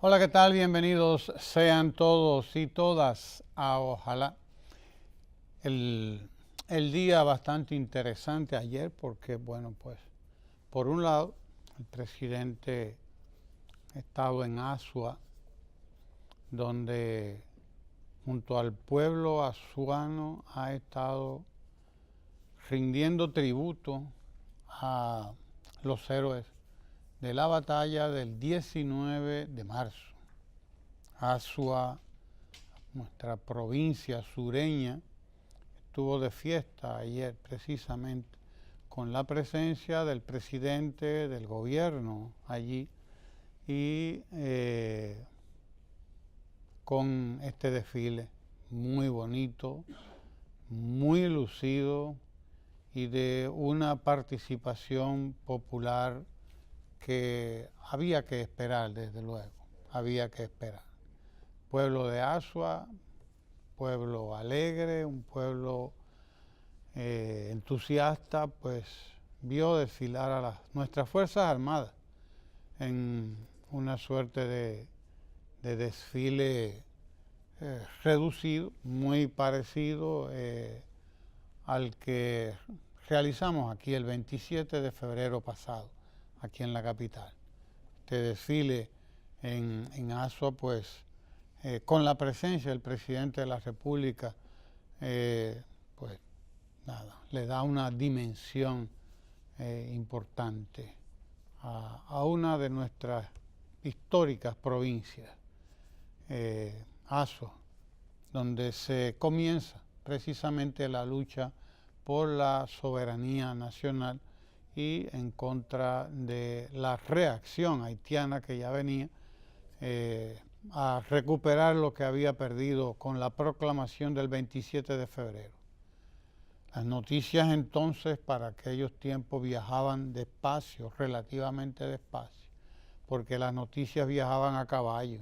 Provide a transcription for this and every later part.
Hola, ¿qué tal? Bienvenidos sean todos y todas a Ojalá. El día bastante interesante ayer porque, bueno, pues, por un lado, el presidente ha estado en Asua, donde junto al pueblo azuano ha estado rindiendo tributo a los héroes de la batalla del 19 de marzo. Asua, nuestra provincia sureña, estuvo de fiesta ayer precisamente con la presencia del presidente del gobierno allí y con este desfile muy bonito, muy lucido y de una participación popular que había que esperar, desde luego, había que esperar. Pueblo de Asua, pueblo alegre, un pueblo entusiasta, pues vio desfilar a nuestras Fuerzas Armadas en una suerte de desfile reducido, muy parecido al que realizamos aquí el 27 de febrero pasado, aquí en la capital. Este desfile en Asua, pues con la presencia del presidente de la República, pues nada, le da una dimensión importante a una de nuestras históricas provincias, Asua, donde se comienza precisamente la lucha por la soberanía nacional y en contra de la reacción haitiana que ya venía a recuperar lo que había perdido con la proclamación del 27 de febrero. Las noticias entonces para aquellos tiempos viajaban despacio, relativamente despacio, porque las noticias viajaban a caballo.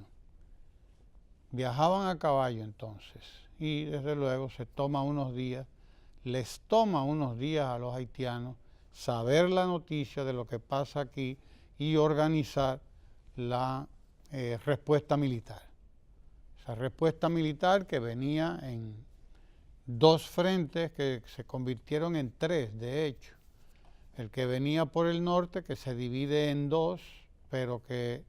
Viajaban a caballo entonces y desde luego les toma unos días a los haitianos saber la noticia de lo que pasa aquí y organizar la respuesta militar. Esa respuesta militar que venía en dos frentes que se convirtieron en tres, de hecho. El que venía por el norte, que se divide en dos, pero que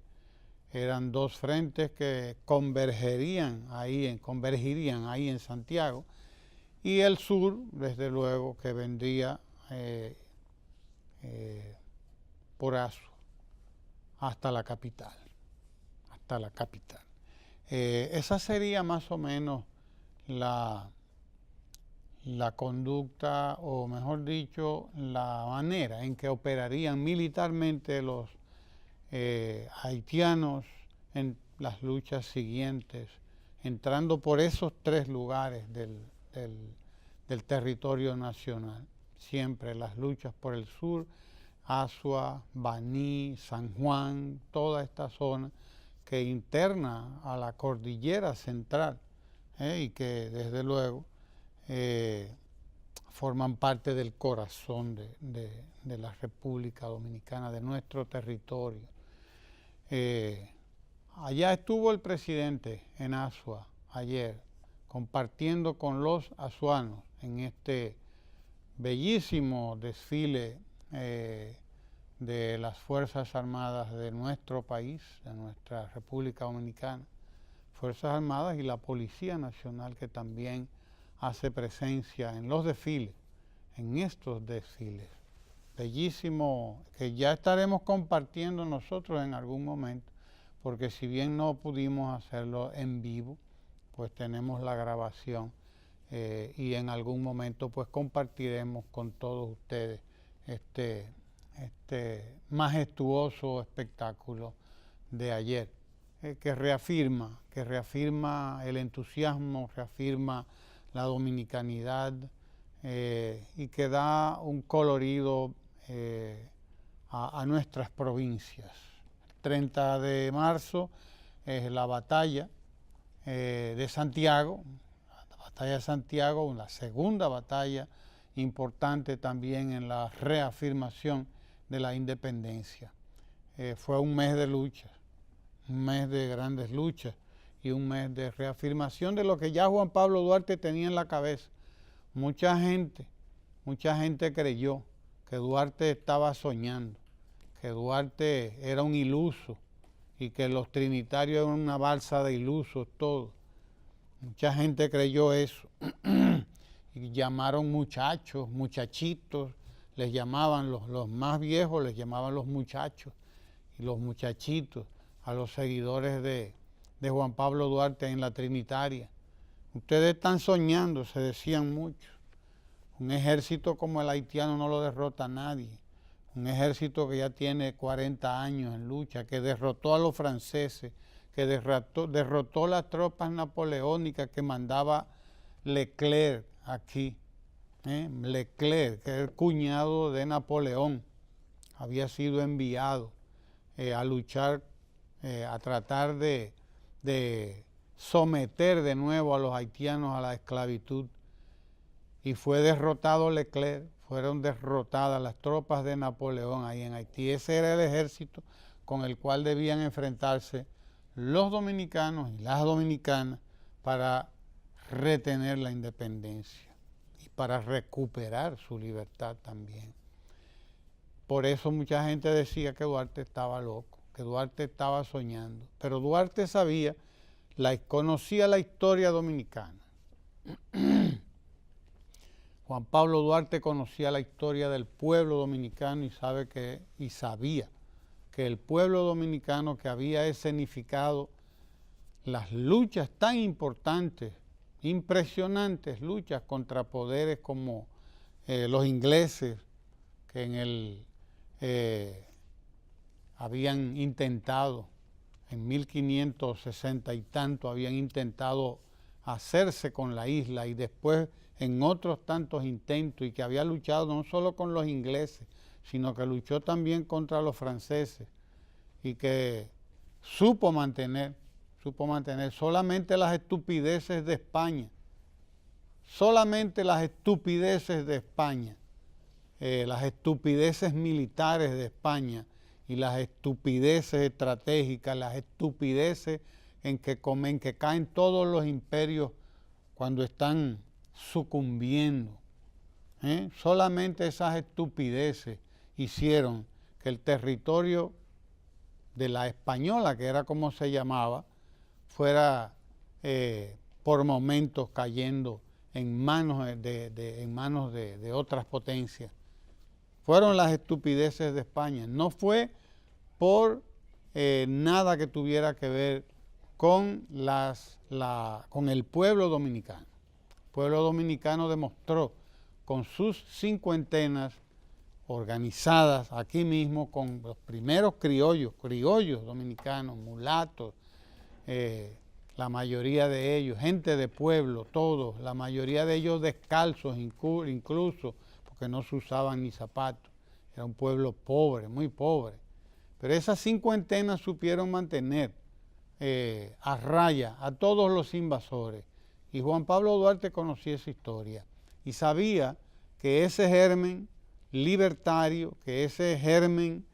eran dos frentes que convergirían ahí en Santiago, y el sur, desde luego, que vendría por Asua hasta la capital. Esa sería más o menos la conducta, o mejor dicho, la manera en que operarían militarmente los haitianos en las luchas siguientes, entrando por esos tres lugares del territorio nacional. Siempre las luchas por el sur, Asua, Baní, San Juan, toda esta zona que interna a la cordillera central y que desde luego forman parte del corazón de la República Dominicana, de nuestro territorio. Allá estuvo el presidente en Asua ayer, compartiendo con los asuanos en este bellísimo desfile de las Fuerzas Armadas de nuestro país, de nuestra República Dominicana, Fuerzas Armadas y la Policía Nacional, que también hace presencia en los desfiles, en estos desfiles. Bellísimo, que ya estaremos compartiendo nosotros en algún momento, porque si bien no pudimos hacerlo en vivo, pues tenemos la grabación y en algún momento pues compartiremos con todos ustedes este majestuoso espectáculo de ayer, que reafirma el entusiasmo, reafirma la dominicanidad y que da un colorido a nuestras provincias. El 30 de marzo es la batalla de Santiago, la batalla de Santiago, una segunda batalla importante también en la reafirmación de la independencia. Fue un mes de lucha, un mes de grandes luchas y un mes de reafirmación de lo que ya Juan Pablo Duarte tenía en la cabeza. Mucha gente creyó que Duarte estaba soñando, que Duarte era un iluso y que los trinitarios eran una balsa de ilusos todos. Mucha gente creyó eso y llamaron muchachos, muchachitos, les llamaban los más viejos, les llamaban los muchachos y los muchachitos a los seguidores de Juan Pablo Duarte en la Trinitaria. Ustedes están soñando, se decían muchos. Un ejército como el haitiano no lo derrota a nadie. Un ejército que ya tiene 40 años en lucha, que derrotó a los franceses, que derrotó las tropas napoleónicas que mandaba Leclerc aquí. Leclerc, que es el cuñado de Napoleón, había sido enviado a luchar, a tratar de someter de nuevo a los haitianos a la esclavitud. Y fue derrotado Leclerc, fueron derrotadas las tropas de Napoleón ahí en Haití. Ese era el ejército con el cual debían enfrentarse los dominicanos y las dominicanas para retener la independencia y para recuperar su libertad también. Por eso mucha gente decía que Duarte estaba loco, que Duarte estaba soñando. Pero Duarte sabía, conocía la historia dominicana. Juan Pablo Duarte conocía la historia del pueblo dominicano y sabía que el pueblo dominicano, que había escenificado las luchas tan importantes, impresionantes luchas contra poderes como los ingleses, que habían intentado, en 1560 y tanto, habían intentado hacerse con la isla, y después en otros tantos intentos, y que había luchado no solo con los ingleses, sino que luchó también contra los franceses, y que supo mantener solamente las estupideces de España, las estupideces militares de España y las estupideces estratégicas, las estupideces en que caen todos los imperios cuando están sucumbiendo. Solamente esas estupideces hicieron que el territorio de la Española, que era como se llamaba, fuera por momentos cayendo en manos de otras potencias. Fueron las estupideces de España. No fue por nada que tuviera que ver con el pueblo dominicano. El pueblo dominicano demostró con sus cincuentenas organizadas aquí mismo con los primeros criollos dominicanos, mulatos, la mayoría de ellos, gente de pueblo, todos, la mayoría de ellos descalzos incluso, porque no se usaban ni zapatos. Era un pueblo pobre, muy pobre. Pero esas cincuentenas supieron mantener a raya a todos los invasores. Y Juan Pablo Duarte conocía esa historia y sabía que ese germen libertario, que ese germen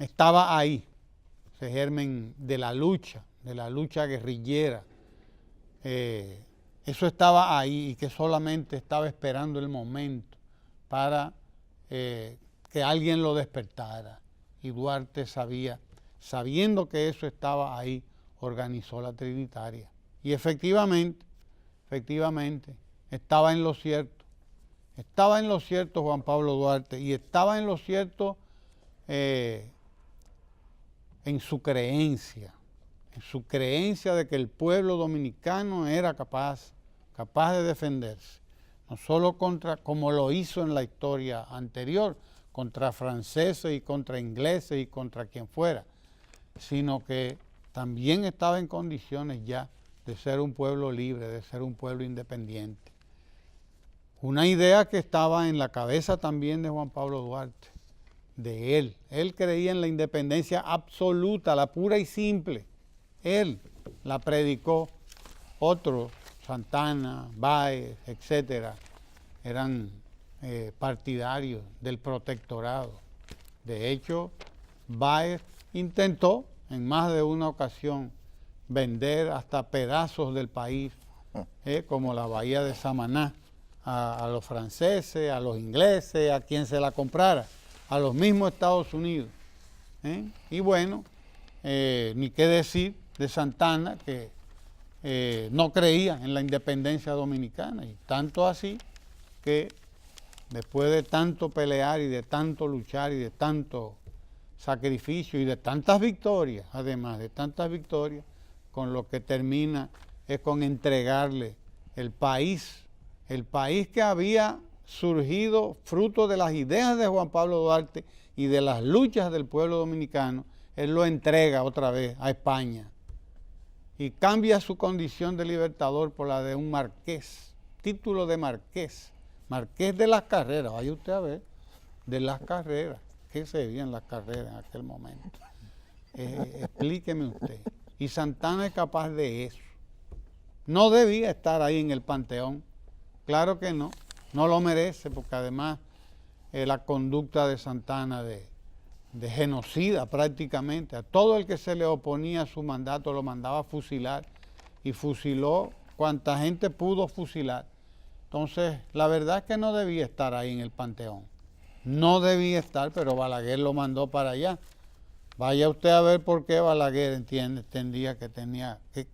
estaba ahí, ese germen de la lucha guerrillera, eso estaba ahí, y que solamente estaba esperando el momento para que alguien lo despertara. Y Duarte sabiendo que eso estaba ahí, organizó la Trinitaria. Y efectivamente, estaba en lo cierto. Estaba en lo cierto Juan Pablo Duarte, y estaba en lo cierto en su creencia de que el pueblo dominicano era capaz de defenderse, no solo como lo hizo en la historia anterior, contra franceses y contra ingleses y contra quien fuera, sino que también estaba en condiciones ya de ser un pueblo libre, de ser un pueblo independiente. Una idea que estaba en la cabeza también de Juan Pablo Duarte, de él. Él creía en la independencia absoluta, la pura y simple. Él la predicó. Otros, Santana, Báez, etcétera, eran partidarios del protectorado. De hecho, Báez intentó en más de una ocasión vender hasta pedazos del país, como la bahía de Samaná, a los franceses, a los ingleses, a quien se la comprara, a los mismos Estados Unidos. Y bueno, ni qué decir de Santana, que no creía en la independencia dominicana, y tanto así que después de tanto pelear y de tanto luchar y de tanto sacrificio y de tantas victorias, además de tantas victorias, con lo que termina es con entregarle el país que había surgido fruto de las ideas de Juan Pablo Duarte y de las luchas del pueblo dominicano. Él lo entrega otra vez a España y cambia su condición de libertador por la de un marqués, título de marqués de las Carreras. Vaya usted a ver, de las Carreras. ¿Qué se veían las carreras en aquel momento? Explíqueme usted. Y Santana es capaz de eso. No debía estar ahí en el panteón. Claro que no. No lo merece, porque además la conducta de Santana de genocida prácticamente. A todo el que se le oponía a su mandato lo mandaba a fusilar, y fusiló cuanta gente pudo fusilar. Entonces, la verdad es que no debía estar ahí en el panteón. No debía estar, pero Balaguer lo mandó para allá. Vaya usted a ver por qué Balaguer entendía que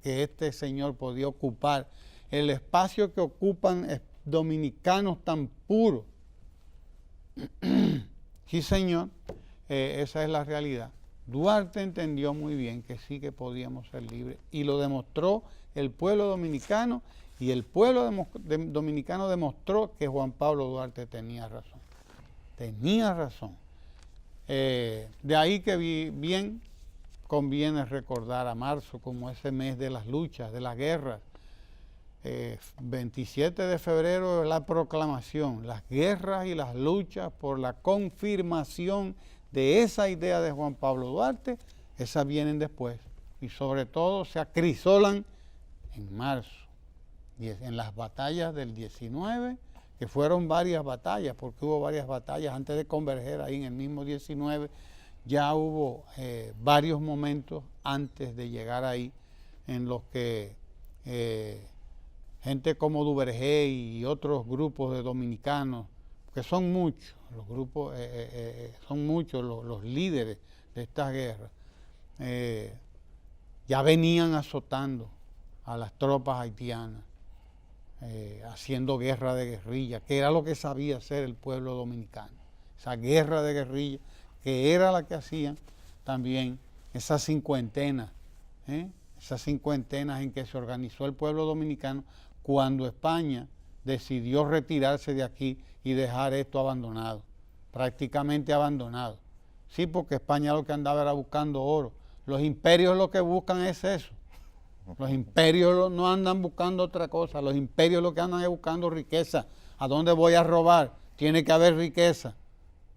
este señor podía ocupar el espacio que ocupan dominicanos tan puros. Sí, señor, esa es la realidad. Duarte entendió muy bien que sí que podíamos ser libres, y lo demostró el pueblo dominicano, y el pueblo dominicano demostró que Juan Pablo Duarte tenía razón. Tenía razón. De ahí que bien conviene recordar a marzo como ese mes de las luchas, de las guerras. 27 de febrero es la proclamación, las guerras y las luchas por la confirmación de esa idea de Juan Pablo Duarte. Esas vienen después, y sobre todo se acrisolan en marzo, y en las batallas del 19, que fueron varias batallas, porque hubo varias batallas antes de converger ahí en el mismo 19. Ya hubo varios momentos antes de llegar ahí en los que gente como Duvergé y otros grupos de dominicanos, que son muchos, los grupos son muchos los líderes de estas guerras, ya venían azotando a las tropas haitianas, haciendo guerra de guerrilla, que era lo que sabía hacer el pueblo dominicano. Esa guerra de guerrilla, que era la que hacían también esas cincuentenas en que se organizó el pueblo dominicano cuando España decidió retirarse de aquí y dejar esto abandonado, prácticamente abandonado. Sí, porque España lo que andaba era buscando oro. Los imperios lo que buscan es eso. Los imperios no andan buscando otra cosa. Los imperios lo que andan es buscando riqueza. ¿A dónde voy a robar? Tiene que haber riqueza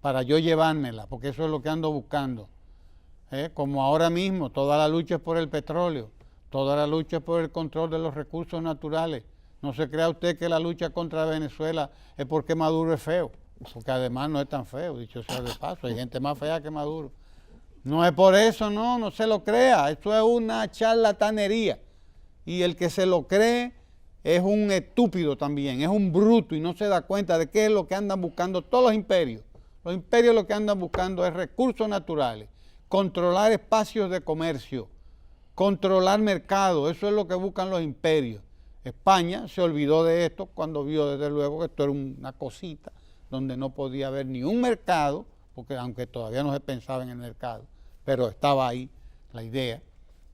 para yo llevármela, porque eso es lo que ando buscando. Como ahora mismo, toda la lucha es por el petróleo, toda la lucha es por el control de los recursos naturales. No se crea usted que la lucha contra Venezuela es porque Maduro es feo, porque además no es tan feo, dicho sea de paso, hay gente más fea que Maduro. No es por eso, no se lo crea, esto es una charlatanería, y el que se lo cree es un estúpido también, es un bruto, y no se da cuenta de qué es lo que andan buscando todos los imperios. Los imperios lo que andan buscando es recursos naturales, controlar espacios de comercio, controlar mercados, eso es lo que buscan los imperios. España se olvidó de esto cuando vio desde luego que esto era una cosita donde no podía haber ni un mercado, porque aunque todavía no se pensaba en el mercado, pero estaba ahí la idea.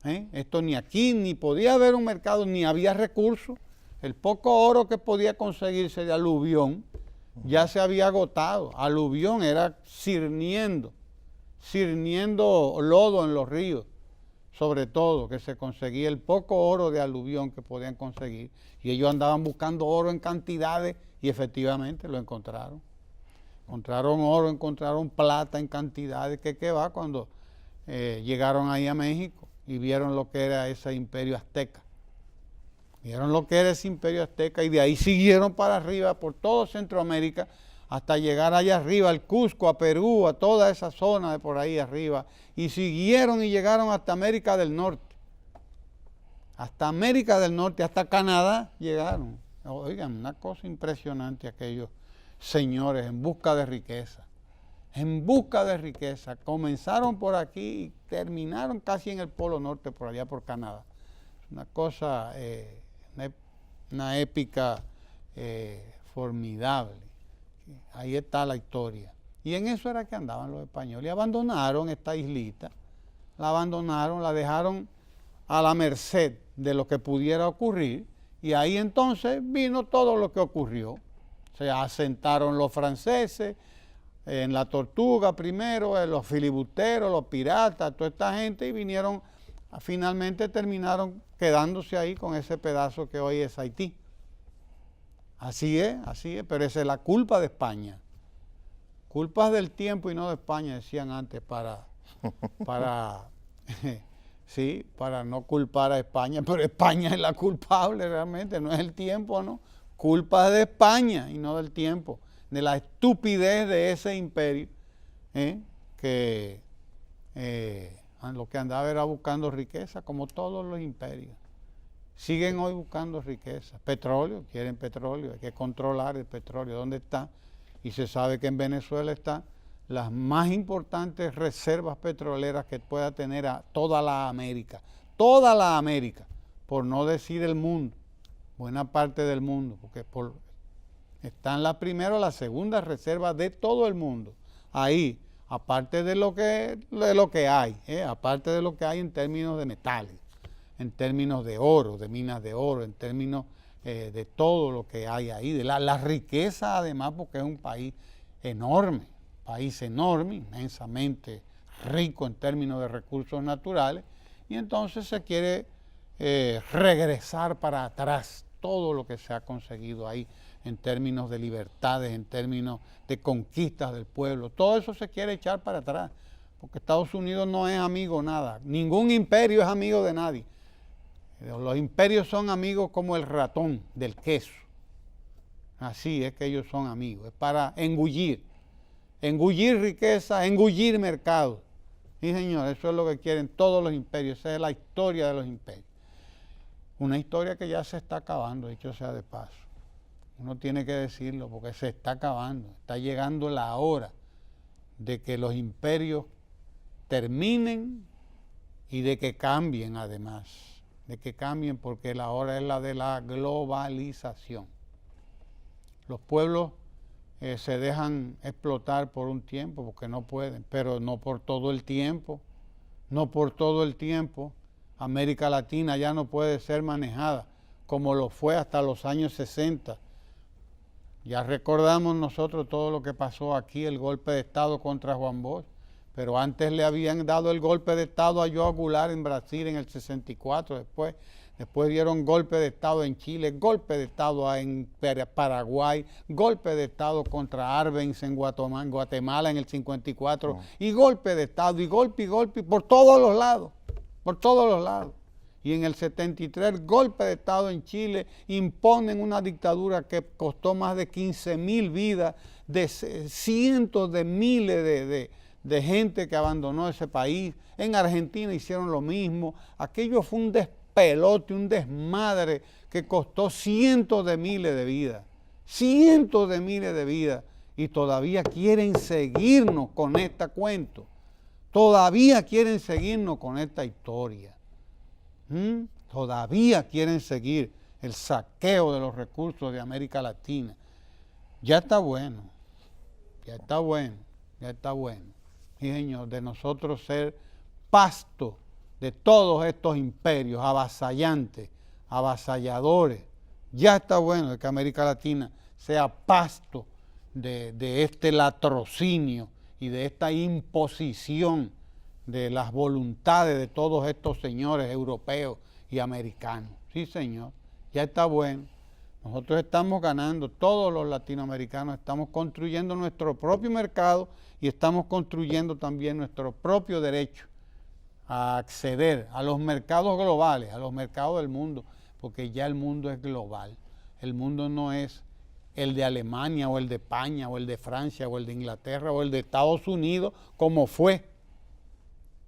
Esto ni aquí ni podía haber un mercado, ni había recursos. El poco oro que podía conseguirse de aluvión ya se había agotado. Aluvión era cirniendo lodo en los ríos, sobre todo, que se conseguía el poco oro de aluvión que podían conseguir, y ellos andaban buscando oro en cantidades, y efectivamente lo encontraron. Encontraron oro, encontraron plata en cantidades, que va cuando llegaron ahí a México y vieron lo que era ese imperio azteca. Vieron lo que era ese imperio azteca, y de ahí siguieron para arriba por todo Centroamérica hasta llegar allá arriba, al Cusco, a Perú, a toda esa zona de por ahí arriba, y siguieron y llegaron hasta América del Norte. Hasta América del Norte, hasta Canadá llegaron. Oigan, una cosa impresionante aquellos señores en busca de riqueza. En busca de riqueza. Comenzaron por aquí y terminaron casi en el Polo Norte, por allá por Canadá. Una cosa, una épica formidable. Ahí está la historia. Y en eso era que andaban los españoles. Y abandonaron esta islita. La abandonaron, la dejaron a la merced de lo que pudiera ocurrir. Y ahí entonces vino todo lo que ocurrió. Se asentaron los franceses en la Tortuga primero, los filibusteros, los piratas, toda esta gente, y vinieron, finalmente terminaron quedándose ahí con ese pedazo que hoy es Haití. Así es, pero esa es la culpa de España. Culpas del tiempo y no de España, decían antes, sí, para no culpar a España, pero España es la culpable realmente, no es el tiempo, ¿no? Culpa de España y no del tiempo, de la estupidez de ese imperio, que lo que andaba era buscando riqueza, como todos los imperios. Siguen hoy buscando riqueza, petróleo, quieren petróleo, hay que controlar el petróleo, ¿dónde está? Y se sabe que en Venezuela están las más importantes reservas petroleras que pueda tener a toda la América, por no decir el mundo, buena parte del mundo, porque están la primera o la segunda reserva de todo el mundo, ahí, aparte de lo que hay, aparte de lo que hay en términos de metales, en términos de oro, de minas de oro, en términos de todo lo que hay ahí, de la riqueza además, porque es un país enorme, inmensamente rico en términos de recursos naturales, y entonces se quiere regresar para atrás todo lo que se ha conseguido ahí en términos de libertades, en términos de conquistas del pueblo, todo eso se quiere echar para atrás, porque Estados Unidos no es amigo nada, ningún imperio es amigo de nadie. Los imperios son amigos como el ratón del queso. Así es que ellos son amigos. Es para engullir riqueza, engullir mercado. Sí, señor, eso es lo que quieren todos los imperios. Esa es la historia de los imperios. Una historia que ya se está acabando, dicho sea de paso. Uno tiene que decirlo porque se está acabando. Está llegando la hora de que los imperios terminen y de que cambien además. De que cambien, porque la hora es la de la globalización. Los pueblos se dejan explotar por un tiempo porque no pueden, pero no por todo el tiempo, América Latina ya no puede ser manejada como lo fue hasta los años 60. Ya recordamos nosotros todo lo que pasó aquí, el golpe de Estado contra Juan Bosch. Pero antes le habían dado el golpe de Estado a João Goulart en Brasil en el 64, después dieron golpe de Estado en Chile, golpe de Estado en Paraguay, golpe de Estado contra Arbenz en Guatemala en el 54, y golpe de Estado, y golpe, por todos los lados. Y en el 73, golpe de Estado en Chile, imponen una dictadura que costó más de 15,000 vidas, de cientos de miles de gente que abandonó ese país. En Argentina hicieron lo mismo. Aquello fue un despelote, un desmadre que costó cientos de miles de vidas. Y todavía quieren seguirnos con este cuento. Todavía quieren seguirnos con esta historia. Todavía quieren seguir el saqueo de los recursos de América Latina. Ya está bueno. Sí, señor, de nosotros ser pasto de todos estos imperios avasallantes, avasalladores. Ya está bueno de que América Latina sea pasto de este latrocinio y de esta imposición de las voluntades de todos estos señores europeos y americanos. Sí, señor, ya está bueno. Nosotros estamos ganando, todos los latinoamericanos estamos construyendo nuestro propio mercado y estamos construyendo también nuestro propio derecho a acceder a los mercados globales, a los mercados del mundo, porque ya el mundo es global. El mundo no es el de Alemania o el de España o el de Francia o el de Inglaterra o el de Estados Unidos, como fue.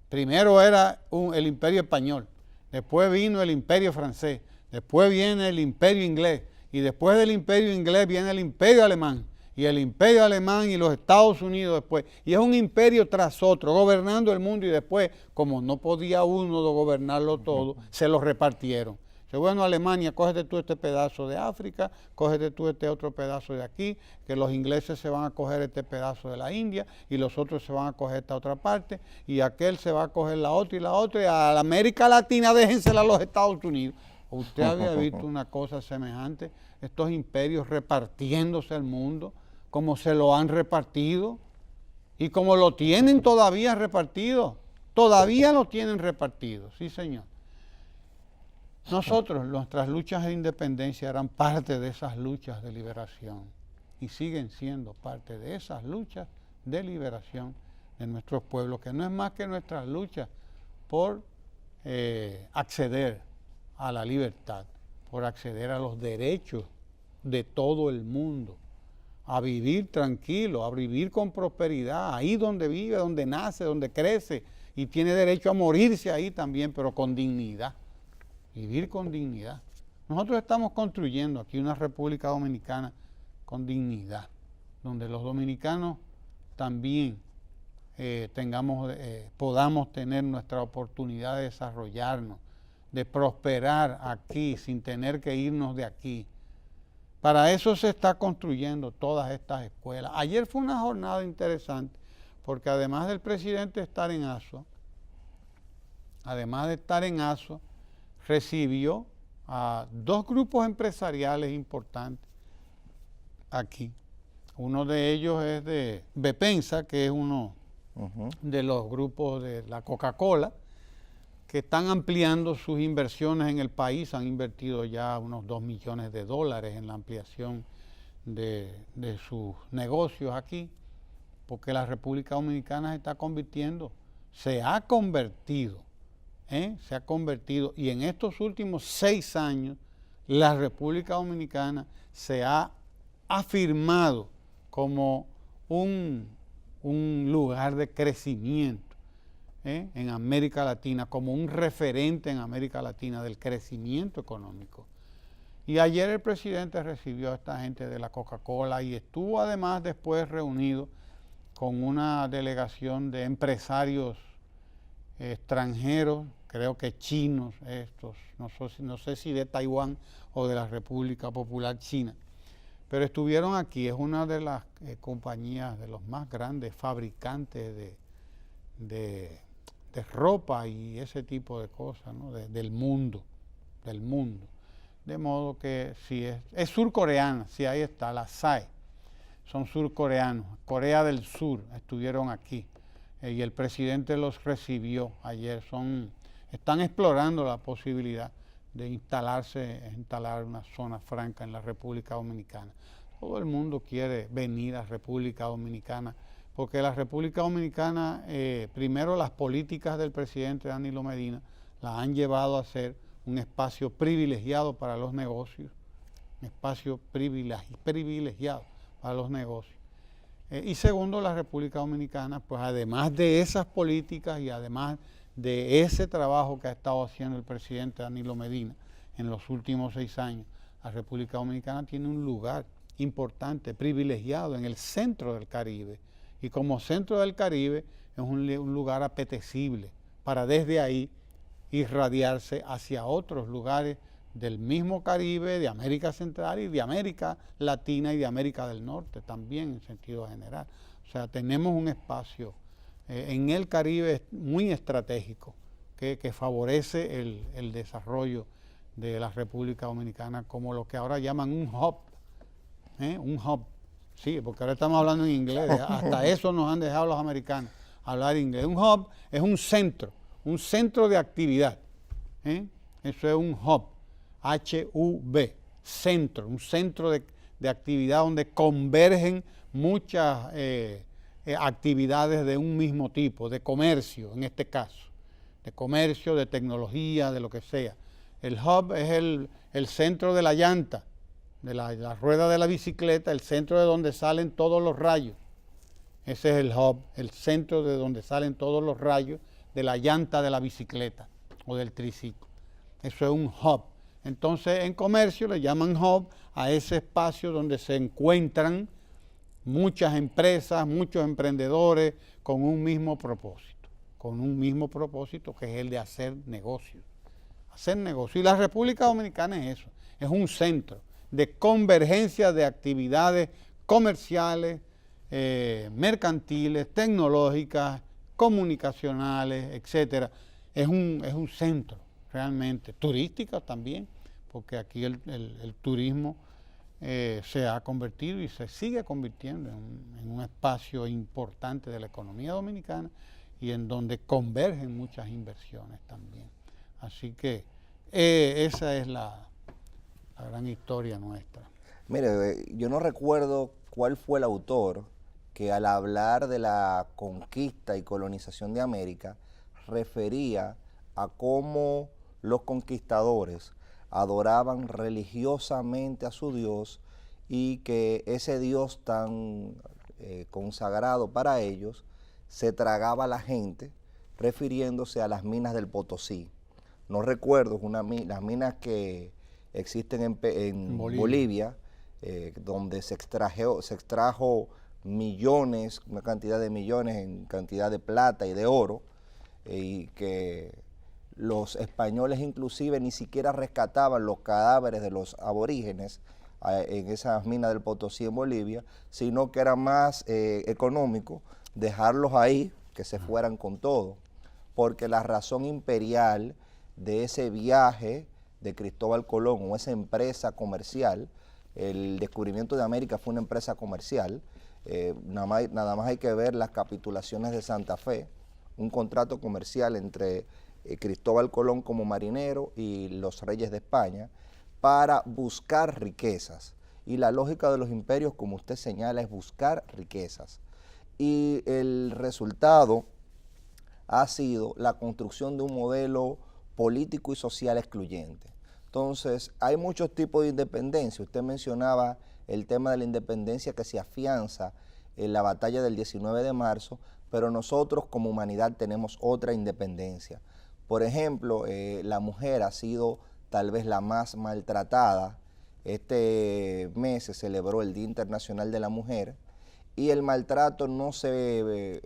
Primero era el imperio español, después vino el imperio francés, después viene el imperio inglés y después del imperio inglés viene el imperio alemán y el imperio alemán y los Estados Unidos después. Y es un imperio tras otro, gobernando el mundo y después, como no podía uno gobernarlo todo, se lo repartieron. Dice, bueno, Alemania, cógete tú este pedazo de África, cógete tú este otro pedazo de aquí, que los ingleses se van a coger este pedazo de la India y los otros se van a coger esta otra parte y aquel se va a coger la otra y a la América Latina déjensela a los Estados Unidos. ¿Usted había visto una cosa semejante? Estos imperios repartiéndose el mundo, como se lo han repartido y como lo tienen todavía repartido. Todavía lo tienen repartido, sí señor. Nosotros, nuestras luchas de independencia eran parte de esas luchas de liberación y siguen siendo parte de esas luchas de liberación de nuestros pueblos, que no es más que nuestras luchas por acceder a la libertad, por acceder a los derechos de todo el mundo, a vivir tranquilo, a vivir con prosperidad, ahí donde vive, donde nace, donde crece, y tiene derecho a morirse ahí también, pero con dignidad. Vivir con dignidad. Nosotros estamos construyendo aquí una República Dominicana con dignidad, donde los dominicanos también podamos tener nuestra oportunidad de desarrollarnos, de prosperar aquí sin tener que irnos de aquí. Para eso se está construyendo todas estas escuelas. Ayer fue una jornada interesante, porque además del presidente estar en Asua, recibió a dos grupos empresariales importantes aquí. Uno de ellos es de Bepensa, que es uno de los grupos de la Coca-Cola, que están ampliando sus inversiones en el país. Han invertido ya unos 2 millones de dólares en la ampliación de sus negocios aquí, porque la República Dominicana se ha convertido, y en estos últimos 6 años la República Dominicana se ha afirmado como un lugar de crecimiento en América Latina, como un referente en América Latina del crecimiento económico. Y ayer el presidente recibió a esta gente de la Coca-Cola y estuvo además después reunido con una delegación de empresarios extranjeros, creo que chinos estos, no sé si de Taiwán o de la República Popular China, pero estuvieron aquí. Es una de las compañías, de los más grandes fabricantes de ropa y ese tipo de cosas, ¿no? del mundo. De modo que sí, es surcoreana, sí, ahí está, la SAE, son surcoreanos, Corea del Sur, estuvieron aquí. Y el presidente los recibió ayer. Están explorando la posibilidad de instalar una zona franca en la República Dominicana. Todo el mundo quiere venir a República Dominicana, porque la República Dominicana, primero las políticas del presidente Danilo Medina, la han llevado a ser un espacio privilegiado para los negocios, un espacio privilegiado para los negocios. Y segundo, la República Dominicana, pues además de esas políticas y además de ese trabajo que ha estado haciendo el presidente Danilo Medina en los últimos 6 años, la República Dominicana tiene un lugar importante, privilegiado en el centro del Caribe. Y como centro del Caribe es un lugar apetecible para desde ahí irradiarse hacia otros lugares del mismo Caribe, de América Central y de América Latina y de América del Norte también en sentido general. O sea, tenemos un espacio en el Caribe muy estratégico que favorece el desarrollo de la República Dominicana como lo que ahora llaman un hub. Un hub, sí, porque ahora estamos hablando en inglés, hasta eso nos han dejado los americanos, hablar inglés. Un hub es un centro de actividad. Eso es un hub. HUB, centro, un centro de actividad donde convergen muchas actividades de un mismo tipo, de comercio en este caso, de comercio, de tecnología, de lo que sea. El hub es el centro de la llanta, de la rueda de la bicicleta, el centro de donde salen todos los rayos. Ese es el hub, el centro de donde salen todos los rayos de la llanta de la bicicleta o del triciclo. Eso es un hub. Entonces, en comercio le llaman hub a ese espacio donde se encuentran muchas empresas, muchos emprendedores con un mismo propósito, que es el de hacer negocios. Hacer negocios. Y la República Dominicana es eso, es un centro de convergencia de actividades comerciales, mercantiles, tecnológicas, comunicacionales, etcétera. Es un centro realmente, turística también, porque aquí el turismo se ha convertido y se sigue convirtiendo en un espacio importante de la economía dominicana y en donde convergen muchas inversiones también. Así que esa es la gran historia nuestra. Mire, yo no recuerdo cuál fue el autor que al hablar de la conquista y colonización de América refería a cómo los conquistadores adoraban religiosamente a su Dios y que ese Dios tan consagrado para ellos se tragaba a la gente, refiriéndose a las minas del Potosí. No recuerdo, las minas que existen en Bolivia, donde se extrajo millones, una cantidad de millones en cantidad de plata y de oro, y que los españoles inclusive ni siquiera rescataban los cadáveres de los aborígenes en esas minas del Potosí en Bolivia, sino que era más económico dejarlos ahí, que se fueran con todo, porque la razón imperial de ese viaje de Cristóbal Colón o esa empresa comercial, el descubrimiento de América fue una empresa comercial, nada más hay que ver las capitulaciones de Santa Fe, un contrato comercial entre Cristóbal Colón como marinero y los reyes de España para buscar riquezas. Y la lógica de los imperios, como usted señala, es buscar riquezas. Y el resultado ha sido la construcción de un modelo político y social excluyente. Entonces, hay muchos tipos de independencia. Usted mencionaba el tema de la independencia que se afianza en la batalla del 19 de marzo, pero nosotros como humanidad tenemos otra independencia. Por ejemplo, la mujer ha sido tal vez la más maltratada. Este mes se celebró el Día Internacional de la Mujer y el maltrato no se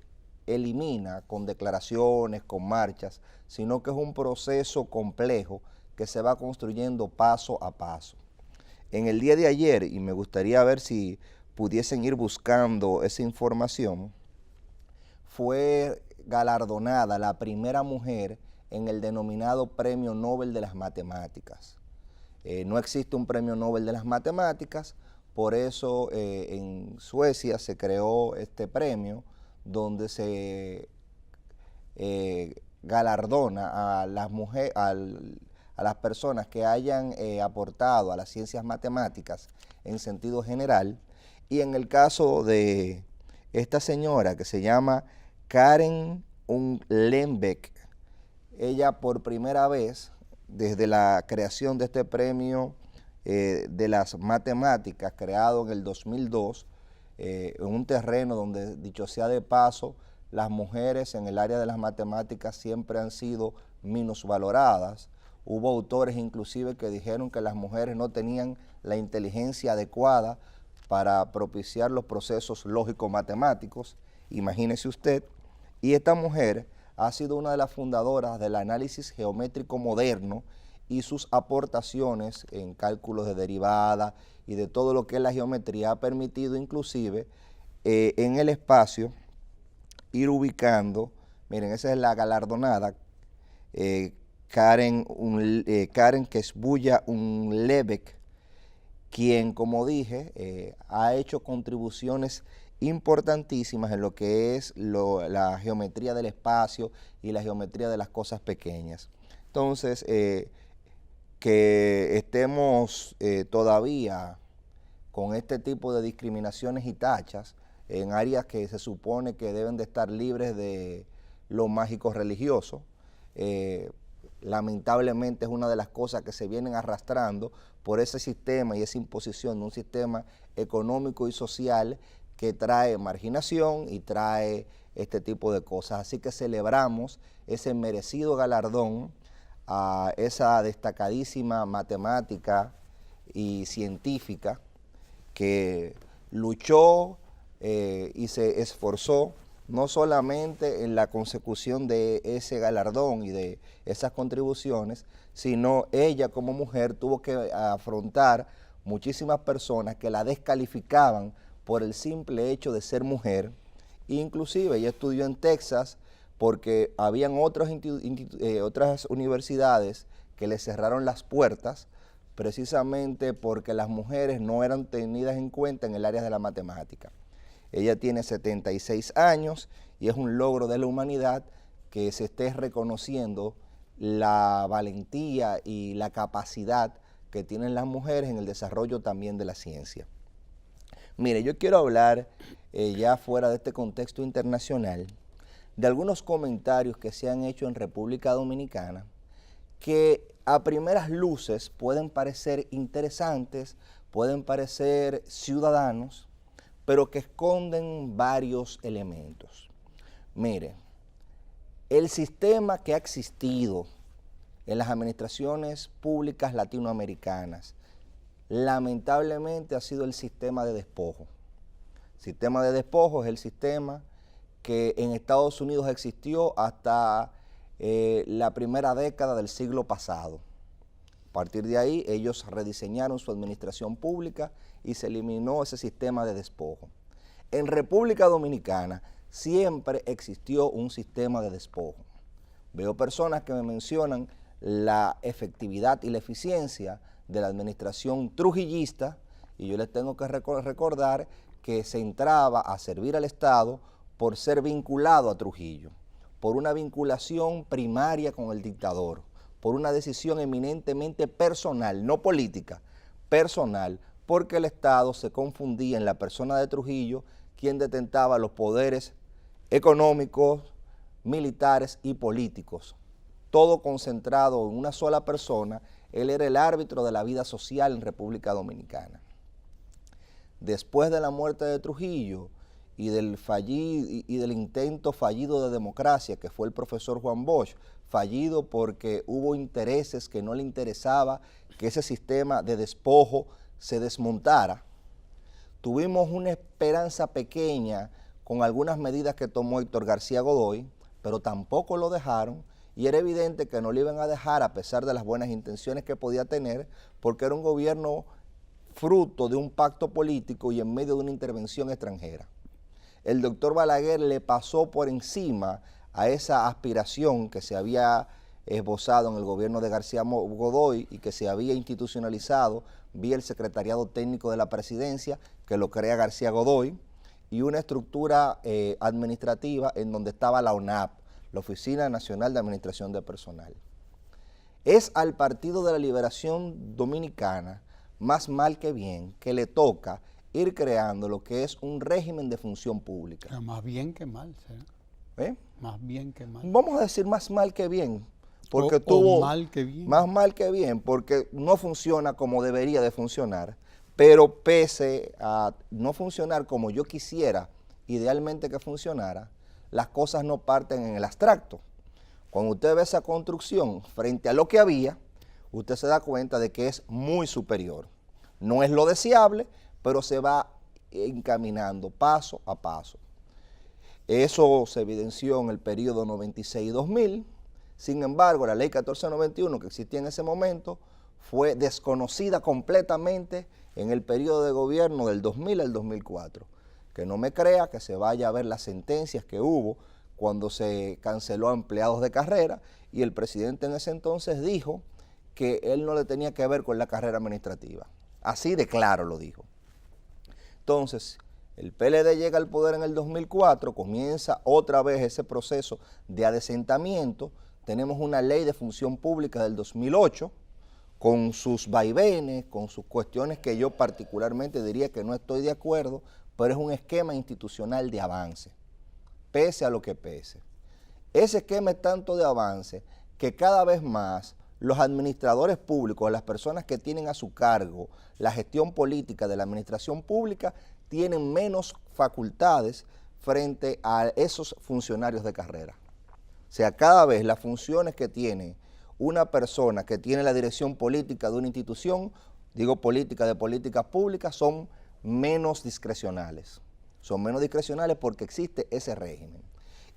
elimina con declaraciones, con marchas, sino que es un proceso complejo que se va construyendo paso a paso. En el día de ayer, y me gustaría ver si pudiesen ir buscando esa información, fue galardonada la primera mujer en el denominado Premio Nobel de las Matemáticas. No existe un Premio Nobel de las Matemáticas, por eso en Suecia se creó este premio donde se galardona a las mujeres, a las personas que hayan aportado a las ciencias matemáticas en sentido general. Y en el caso de esta señora que se llama Karen Unlembeck, ella por primera vez, desde la creación de este premio de las matemáticas, creado en el 2002, en un terreno donde, dicho sea de paso, las mujeres en el área de las matemáticas siempre han sido minusvaloradas. Hubo autores inclusive que dijeron que las mujeres no tenían la inteligencia adecuada para propiciar los procesos lógico-matemáticos, imagínese usted. Y esta mujer ha sido una de las fundadoras del análisis geométrico moderno y sus aportaciones en cálculos de derivada y de todo lo que es la geometría ha permitido inclusive en el espacio ir ubicando, miren, esa es la galardonada, Karen Kesbuya Unlebeck, quien, como dije, ha hecho contribuciones importantísimas en lo que es la geometría del espacio y la geometría de las cosas pequeñas. Entonces, que estemos todavía con este tipo de discriminaciones y tachas en áreas que se supone que deben de estar libres de lo mágico religioso, lamentablemente es una de las cosas que se vienen arrastrando por ese sistema y esa imposición de un sistema económico y social que trae marginación y trae este tipo de cosas. Así que celebramos ese merecido galardón a esa destacadísima matemática y científica que luchó y se esforzó no solamente en la consecución de ese galardón y de esas contribuciones, sino ella como mujer tuvo que afrontar muchísimas personas que la descalificaban por el simple hecho de ser mujer. Inclusive ella estudió en Texas porque habían otras universidades que le cerraron las puertas precisamente porque las mujeres no eran tenidas en cuenta en el área de la matemática. Ella tiene 76 años y es un logro de la humanidad que se esté reconociendo la valentía y la capacidad que tienen las mujeres en el desarrollo también de la ciencia. Mire, yo quiero hablar ya fuera de este contexto internacional de algunos comentarios que se han hecho en República Dominicana que a primeras luces pueden parecer interesantes, pueden parecer ciudadanos, pero que esconden varios elementos. Mire, el sistema que ha existido en las administraciones públicas latinoamericanas, lamentablemente ha sido el sistema de despojo. El sistema de despojo es el sistema que en Estados Unidos existió hasta la primera década del siglo pasado. A partir de ahí, ellos rediseñaron su administración pública y se eliminó ese sistema de despojo. En República Dominicana siempre existió un sistema de despojo. Veo personas que me mencionan la efectividad y la eficiencia de la administración trujillista y yo les tengo que recordar que se entraba a servir al Estado por ser vinculado a Trujillo, por una vinculación primaria con el dictador, por una decisión eminentemente personal, no política, personal, porque el Estado se confundía en la persona de Trujillo, quien detentaba los poderes económicos, militares y políticos, todo concentrado en una sola persona. Él era el árbitro de la vida social en República Dominicana. Después de la muerte de Trujillo y del intento fallido de democracia, que fue el profesor Juan Bosch, fallido porque hubo intereses que no le interesaba que ese sistema de despojo se desmontara, tuvimos una esperanza pequeña con algunas medidas que tomó Héctor García Godoy, pero tampoco lo dejaron y era evidente que no lo iban a dejar a pesar de las buenas intenciones que podía tener, porque era un gobierno fruto de un pacto político y en medio de una intervención extranjera. El doctor Balaguer le pasó por encima a esa aspiración que se había esbozado en el gobierno de García Godoy y que se había institucionalizado vía el Secretariado Técnico de la Presidencia, que lo crea García Godoy, y una estructura administrativa en donde estaba la ONAP, la Oficina Nacional de Administración de Personal. Es al Partido de la Liberación Dominicana, más mal que bien, que le toca ir creando lo que es un régimen de función pública. Pero más bien que mal, ¿sí? Más bien que mal. Vamos a decir más mal que bien, porque o mal que bien. Más mal que bien, porque no funciona como debería de funcionar, pero pese a no funcionar como yo quisiera idealmente que funcionara, las cosas no parten en el abstracto. Cuando usted ve esa construcción frente a lo que había, usted se da cuenta de que es muy superior. No es lo deseable, pero se va encaminando paso a paso. Eso se evidenció en el periodo 96-2000, sin embargo, la ley 1491 que existía en ese momento fue desconocida completamente en el periodo de gobierno del 2000 al 2004. Que no me crea, que se vaya a ver las sentencias que hubo cuando se canceló a empleados de carrera y el presidente en ese entonces dijo que él no le tenía que ver con la carrera administrativa. Así de claro lo dijo. Entonces, el PLD llega al poder en el 2004, comienza otra vez ese proceso de adesentamiento. Tenemos una ley de función pública del 2008, con sus vaivenes, con sus cuestiones que yo particularmente diría que no estoy de acuerdo, pero es un esquema institucional de avance, pese a lo que pese. Ese esquema es tanto de avance que cada vez más los administradores públicos, las personas que tienen a su cargo la gestión política de la administración pública, tienen menos facultades frente a esos funcionarios de carrera. O sea, cada vez las funciones que tiene una persona que tiene la dirección política de una institución, digo política de políticas públicas, son menos discrecionales. Son menos discrecionales porque existe ese régimen.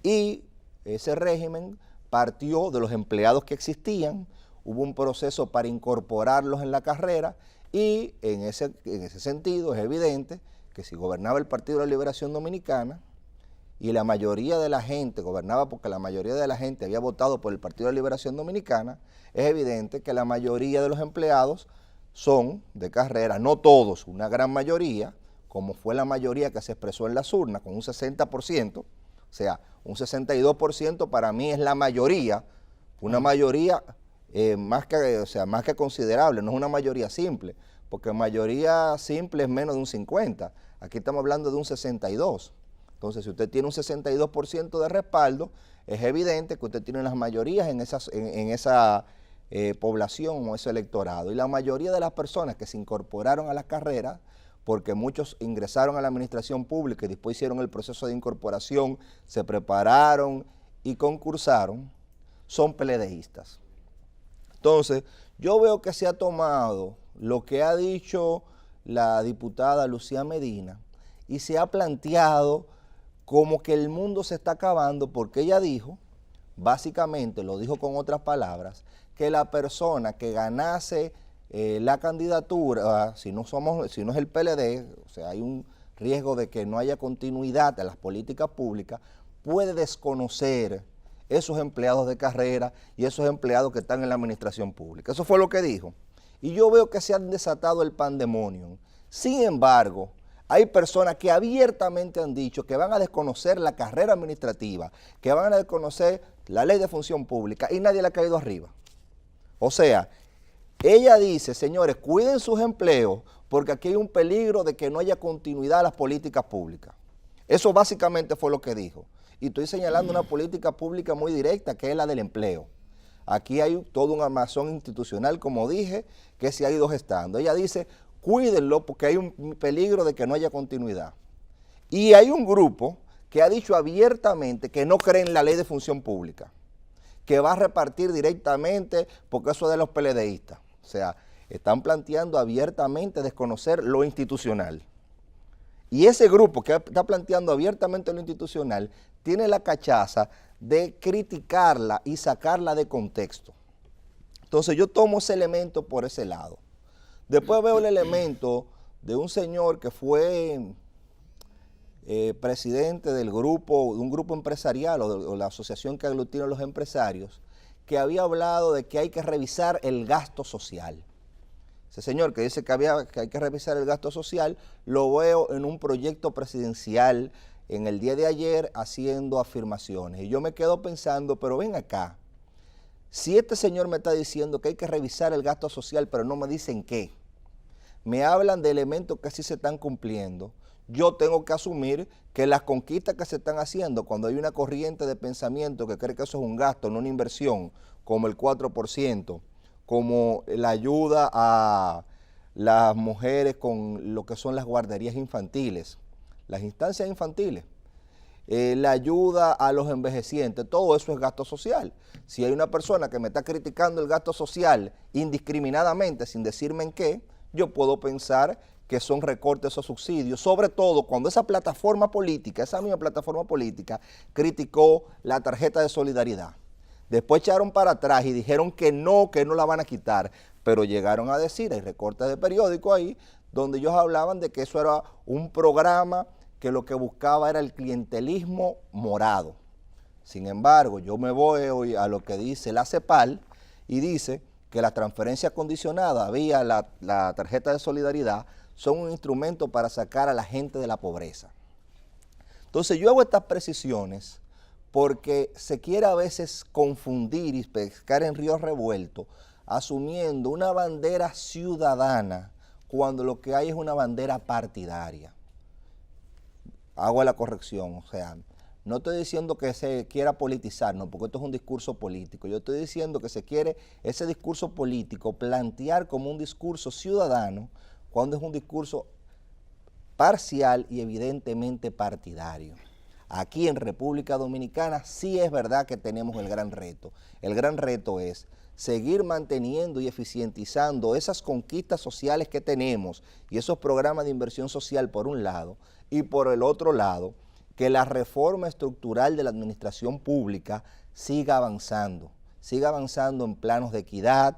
Y ese régimen partió de los empleados que existían, hubo un proceso para incorporarlos en la carrera y en ese sentido es evidente que si gobernaba el Partido de la Liberación Dominicana y la mayoría de la gente gobernaba porque la mayoría de la gente había votado por el Partido de la Liberación Dominicana, es evidente que la mayoría de los empleados son de carrera, no todos, una gran mayoría, como fue la mayoría que se expresó en las urnas, con un 60%, o sea, un 62% para mí es la mayoría, una mayoría más que considerable, no es una mayoría simple, porque mayoría simple es menos de un 50%, aquí estamos hablando de un 62%. Entonces, si usted tiene un 62% de respaldo, es evidente que usted tiene las mayorías en esa población o ese electorado. Y la mayoría de las personas que se incorporaron a las carreras, porque muchos ingresaron a la administración pública y después hicieron el proceso de incorporación, se prepararon y concursaron, son PLDistas. Entonces, yo veo que se ha tomado lo que ha dicho la diputada Lucía Medina y se ha planteado como que el mundo se está acabando porque ella dijo, básicamente lo dijo con otras palabras, que la persona que ganase la candidatura, si no es el PLD, o sea, hay un riesgo de que no haya continuidad en las políticas públicas, puede desconocer esos empleados de carrera y esos empleados que están en la administración pública. Eso fue lo que dijo. Y yo veo que se han desatado el pandemonium. Sin embargo, hay personas que abiertamente han dicho que van a desconocer la carrera administrativa, que van a desconocer la ley de función pública y nadie le ha caído arriba. O sea, ella dice, señores, cuiden sus empleos porque aquí hay un peligro de que no haya continuidad a las políticas públicas. Eso básicamente fue lo que dijo. Y estoy señalando una política pública muy directa, que es la del empleo. Aquí hay todo un armazón institucional, como dije, que se ha ido gestando. Ella dice, cuídenlo porque hay un peligro de que no haya continuidad. Y hay un grupo que ha dicho abiertamente que no cree en la ley de función pública, que va a repartir directamente porque eso es de los PLDistas. O sea, están planteando abiertamente desconocer lo institucional. Y ese grupo que está planteando abiertamente lo institucional tiene la cachaza de criticarla y sacarla de contexto. Entonces yo tomo ese elemento por ese lado. Después veo el elemento de un señor que fue presidente de un grupo empresarial o la asociación que aglutina a los empresarios, que había hablado de que hay que revisar el gasto social. Ese señor que dice que hay que revisar el gasto social, lo veo en un proyecto presidencial en el día de ayer haciendo afirmaciones. Y yo me quedo pensando, pero ven acá, si este señor me está diciendo que hay que revisar el gasto social, pero no me dicen qué, me hablan de elementos que sí se están cumpliendo, yo tengo que asumir que las conquistas que se están haciendo, cuando hay una corriente de pensamiento que cree que eso es un gasto, no una inversión, como el 4%, como la ayuda a las mujeres con lo que son las guarderías infantiles, las instancias infantiles, la ayuda a los envejecientes, todo eso es gasto social. Si hay una persona que me está criticando el gasto social indiscriminadamente, sin decirme en qué, yo puedo pensar que son recortes o subsidios, sobre todo cuando esa plataforma política, esa misma plataforma política, criticó la tarjeta de solidaridad. Después echaron para atrás y dijeron que no la van a quitar, pero llegaron a decir, hay recortes de periódico ahí, donde ellos hablaban de que eso era un programa que lo que buscaba era el clientelismo morado. Sin embargo, yo me voy hoy a lo que dice la CEPAL y dice que las transferencias condicionadas vía la tarjeta de solidaridad son un instrumento para sacar a la gente de la pobreza. Entonces yo hago estas precisiones porque se quiere a veces confundir y pescar en río revuelto, asumiendo una bandera ciudadana cuando lo que hay es una bandera partidaria. Hago la corrección, o sea, No estoy diciendo que se quiera politizar, no, porque esto es un discurso político. Yo estoy diciendo que se quiere ese discurso político plantear como un discurso ciudadano cuando es un discurso parcial y evidentemente partidario. Aquí en República Dominicana sí es verdad que tenemos el gran reto. El gran reto es seguir manteniendo y eficientizando esas conquistas sociales que tenemos y esos programas de inversión social por un lado, y por el otro lado, que la reforma estructural de la administración pública siga avanzando en planos de equidad,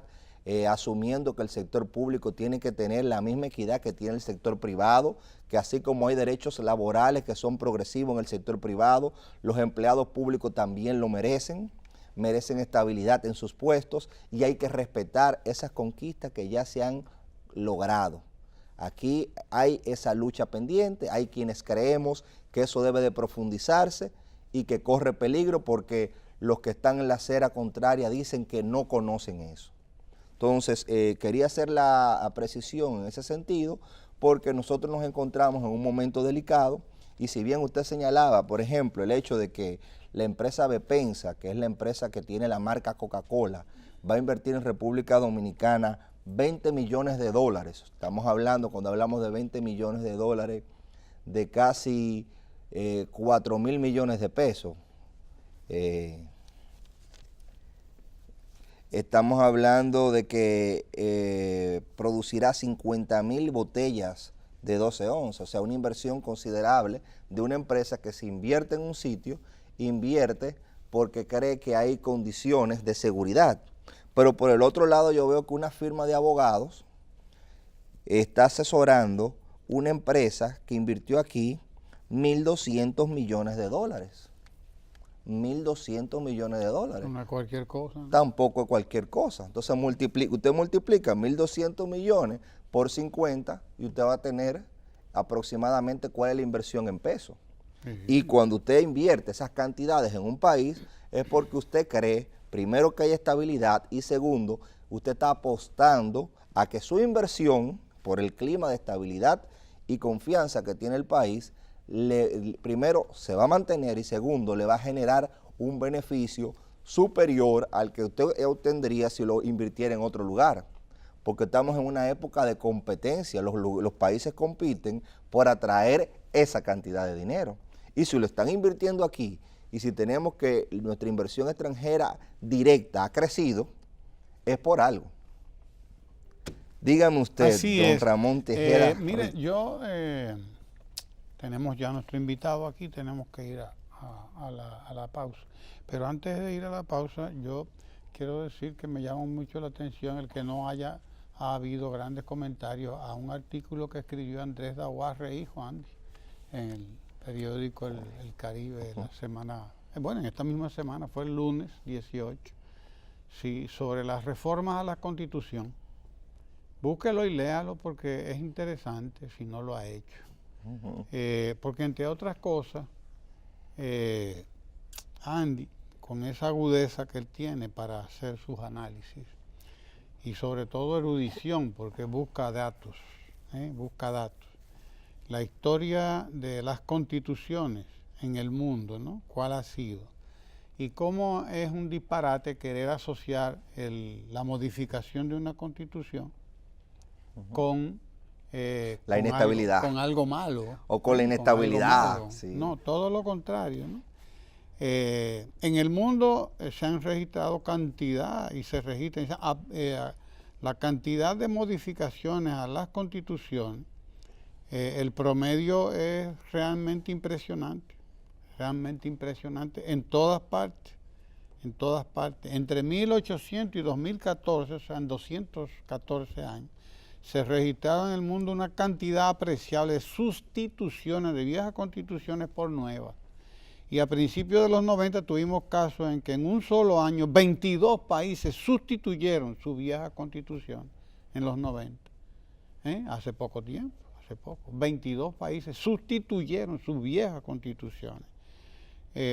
asumiendo que el sector público tiene que tener la misma equidad que tiene el sector privado, que así como hay derechos laborales que son progresivos en el sector privado, los empleados públicos también lo merecen estabilidad en sus puestos y hay que respetar esas conquistas que ya se han logrado. Aquí hay esa lucha pendiente, hay quienes creemos que eso debe de profundizarse y que corre peligro porque los que están en la acera contraria dicen que no conocen eso. Entonces, quería hacer la precisión en ese sentido porque nosotros nos encontramos en un momento delicado y si bien usted señalaba, por ejemplo, el hecho de que la empresa Bepensa, que es la empresa que tiene la marca Coca-Cola, va a invertir en República Dominicana 20 millones de dólares. Estamos hablando, cuando hablamos de 20 millones de dólares, de casi 4.000 millones de pesos. Estamos hablando de que producirá 50.000 botellas de 12 onzas, o sea, una inversión considerable de una empresa que se invierte en un sitio, invierte porque cree que hay condiciones de seguridad. Pero por el otro lado yo veo que una firma de abogados está asesorando una empresa que invirtió aquí 1.200 millones de dólares. 1.200 millones de dólares. No es cualquier cosa. Tampoco es cualquier cosa. Entonces usted multiplica 1.200 millones por 50 y usted va a tener aproximadamente cuál es la inversión en pesos. Sí. Y cuando usted invierte esas cantidades en un país es porque usted cree, primero, que hay estabilidad y segundo, usted está apostando a que su inversión, por el clima de estabilidad y confianza que tiene el país, primero se va a mantener y segundo le va a generar un beneficio superior al que usted obtendría si lo invirtiera en otro lugar, porque estamos en una época de competencia, los países compiten por atraer esa cantidad de dinero y si lo están invirtiendo aquí y si tenemos que nuestra inversión extranjera directa ha crecido, es por algo. Dígame usted, así don es. Ramón Tejera. Mire, tenemos ya nuestro invitado aquí, tenemos que ir a la pausa. Pero antes de ir a la pausa, yo quiero decir que me llama mucho la atención el que no ha habido grandes comentarios a un artículo que escribió Andrés Daguarre, hijo Andy, en el periódico El Caribe, la semana, bueno, en esta misma semana, fue el lunes 18, sí, sobre las reformas a la Constitución. Búsquelo y léalo porque es interesante si no lo ha hecho. Porque entre otras cosas, Andy, con esa agudeza que él tiene para hacer sus análisis, y sobre todo erudición, porque busca datos, la historia de las constituciones en el mundo, ¿no? ¿Cuál ha sido? Y cómo es un disparate querer asociar la modificación de una constitución con la inestabilidad. Con algo malo. O con la inestabilidad. Sí. No, todo lo contrario, ¿no? En el mundo se han registrado cantidad y se registran la cantidad de modificaciones a las constituciones. El promedio es realmente impresionante en todas partes. Entre 1800 y 2014, o sea, en 214 años, se registraron en el mundo una cantidad apreciable de sustituciones de viejas constituciones por nuevas. Y a principios de los 90 tuvimos casos en que en un solo año 22 países sustituyeron su vieja constitución en los 90. Hace poco tiempo, 22 países sustituyeron sus viejas constituciones.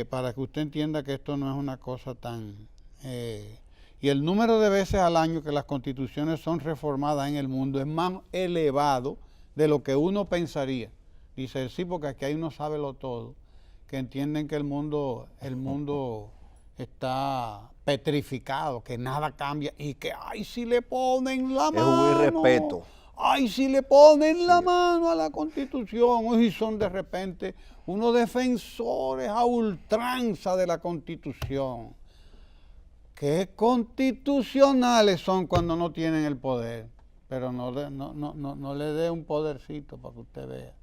Para que usted entienda que esto no es una cosa tan... y el número de veces al año que las constituciones son reformadas en el mundo es más elevado de lo que uno pensaría. Dice, sí, porque aquí uno sabe lo todo. que entienden que el mundo está petrificado, que nada cambia y que ¡ay, si le ponen la mano! Es un irrespeto. ¡Ay, si le ponen la mano a la Constitución! Y son de repente unos defensores a ultranza de la Constitución. Qué constitucionales son cuando no tienen el poder, pero no le dé un podercito para que usted vea.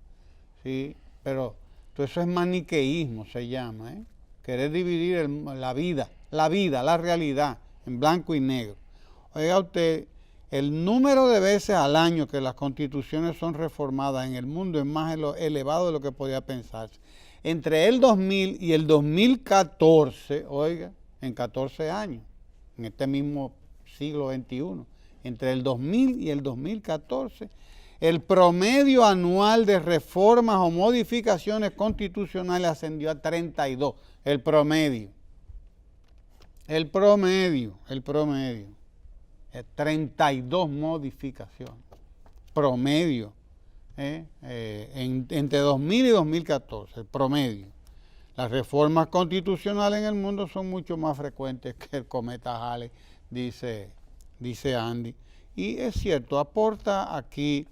Sí, pero todo eso es maniqueísmo, se llama, ¿eh? Querer dividir la vida, la realidad, en blanco y negro. Oiga usted, el número de veces al año que las constituciones son reformadas en el mundo es más elevado de lo que podía pensarse. Entre el 2000 y el 2014, oiga, en 14 años, en este mismo siglo XXI, entre el 2000 y el 2014, el promedio anual de reformas o modificaciones constitucionales ascendió a 32, el promedio. 32 modificaciones, promedio, entre 2000 y 2014, el promedio. Las reformas constitucionales en el mundo son mucho más frecuentes que el cometa Halley, dice Andy. Y es cierto, aporta aquí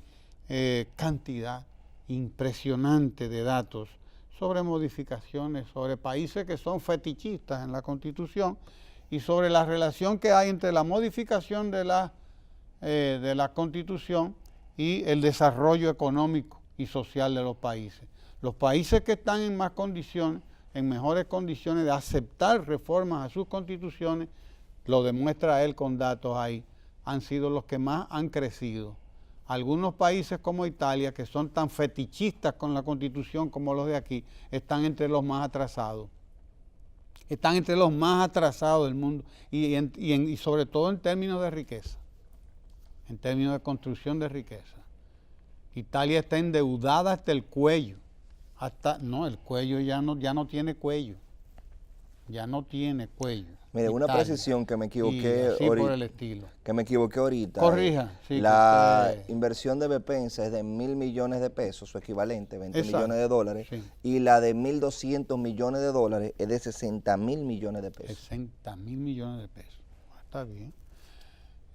cantidad impresionante de datos sobre modificaciones, sobre países que son fetichistas en la Constitución y sobre la relación que hay entre la modificación de la Constitución y el desarrollo económico y social de los países. Los países que están en más condiciones, en mejores condiciones de aceptar reformas a sus constituciones, lo demuestra él con datos ahí, han sido los que más han crecido. Algunos países como Italia, que son tan fetichistas con la Constitución como los de aquí, están entre los más atrasados. Están entre los más atrasados del mundo y sobre todo en términos de riqueza, en términos de construcción de riqueza. Italia está endeudada hasta el cuello. El cuello ya no tiene cuello. Ya no tiene cuello. Mire, una precisión que me equivoqué ahorita. Corrija. Sí, la inversión de Bepensa es de 1.000 millones de pesos, su equivalente, 20 millones de dólares. Sí. Y la de 1.200 millones de dólares es de 60.000 millones de pesos. 60.000 millones de pesos. Está bien.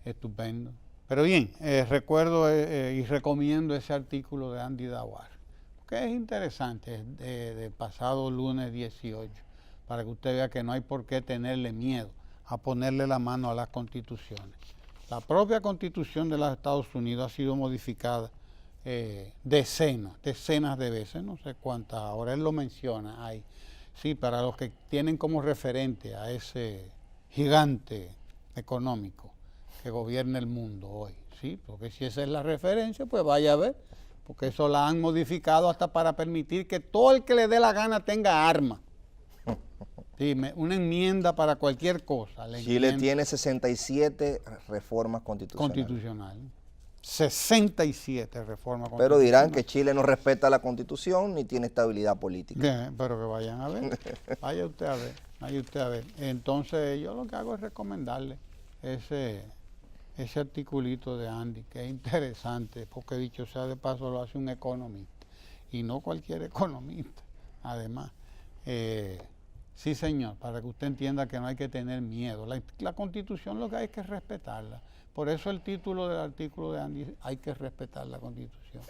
Estupendo. Pero bien, recuerdo y recomiendo ese artículo de Andy Dawar, que es interesante, de pasado lunes 18. Para que usted vea que no hay por qué tenerle miedo a ponerle la mano a las constituciones. La propia Constitución de los Estados Unidos ha sido modificada decenas de veces, no sé cuántas, ahora él lo menciona ahí. Sí, para los que tienen como referente a ese gigante económico que gobierna el mundo hoy, sí, porque si esa es la referencia, pues vaya a ver, porque eso la han modificado hasta para permitir que todo el que le dé la gana tenga armas. Sí, una enmienda para cualquier cosa. Chile tiene 67 reformas constitucionales. 67 reformas constitucionales. Pero dirán que Chile no respeta la Constitución ni tiene estabilidad política. Pero que vayan a ver. Vaya usted a ver. Entonces yo lo que hago es recomendarle ese articulito de Andy, que es interesante, porque dicho sea de paso lo hace un economista. Y no cualquier economista, además. Sí, señor, para que usted entienda que no hay que tener miedo. La Constitución lo que hay que respetarla. Por eso el título del artículo de Andy, hay que respetar la Constitución.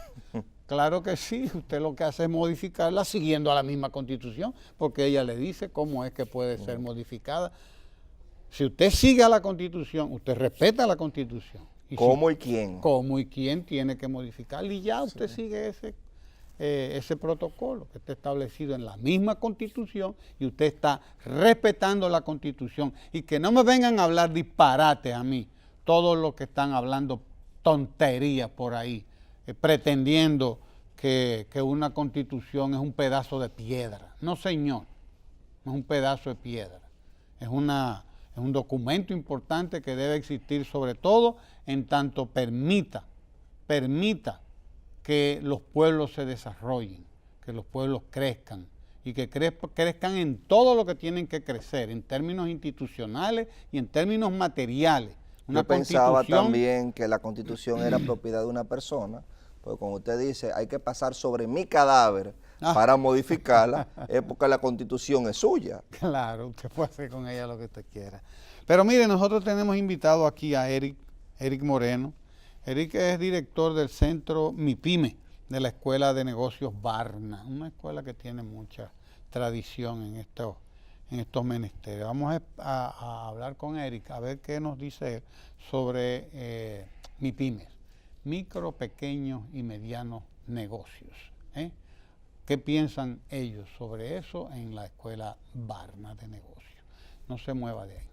Claro que sí, usted lo que hace es modificarla siguiendo a la misma Constitución, porque ella le dice cómo es que puede ser modificada. Si usted sigue a la Constitución, usted respeta la Constitución. ¿Cómo y quién? ¿Cómo y quién tiene que modificarla? Y ya usted sigue ese protocolo que está establecido en la misma Constitución y usted está respetando la Constitución. Y que no me vengan a hablar disparates a mí, todos los que están hablando tonterías por ahí, pretendiendo que una Constitución es un pedazo de piedra. No, señor, no es un pedazo de piedra. Es un documento importante que debe existir, sobre todo en tanto permita que los pueblos se desarrollen, que los pueblos crezcan y que crezcan en todo lo que tienen que crecer, en términos institucionales y en términos materiales. Yo pensaba también que la Constitución era propiedad de una persona, Porque cuando usted dice hay que pasar sobre mi cadáver para modificarla, es porque la Constitución es suya. Claro, usted puede hacer con ella lo que usted quiera. Pero mire, nosotros tenemos invitado aquí a Eric Moreno. Eric es director del centro MIPYME de la Escuela de Negocios Barna, una escuela que tiene mucha tradición en estos menesteres. Vamos a hablar con Eric a ver qué nos dice él sobre MIPYMES, micro, pequeños y medianos negocios. ¿Qué piensan ellos sobre eso en la Escuela Barna de Negocios? No se mueva de ahí.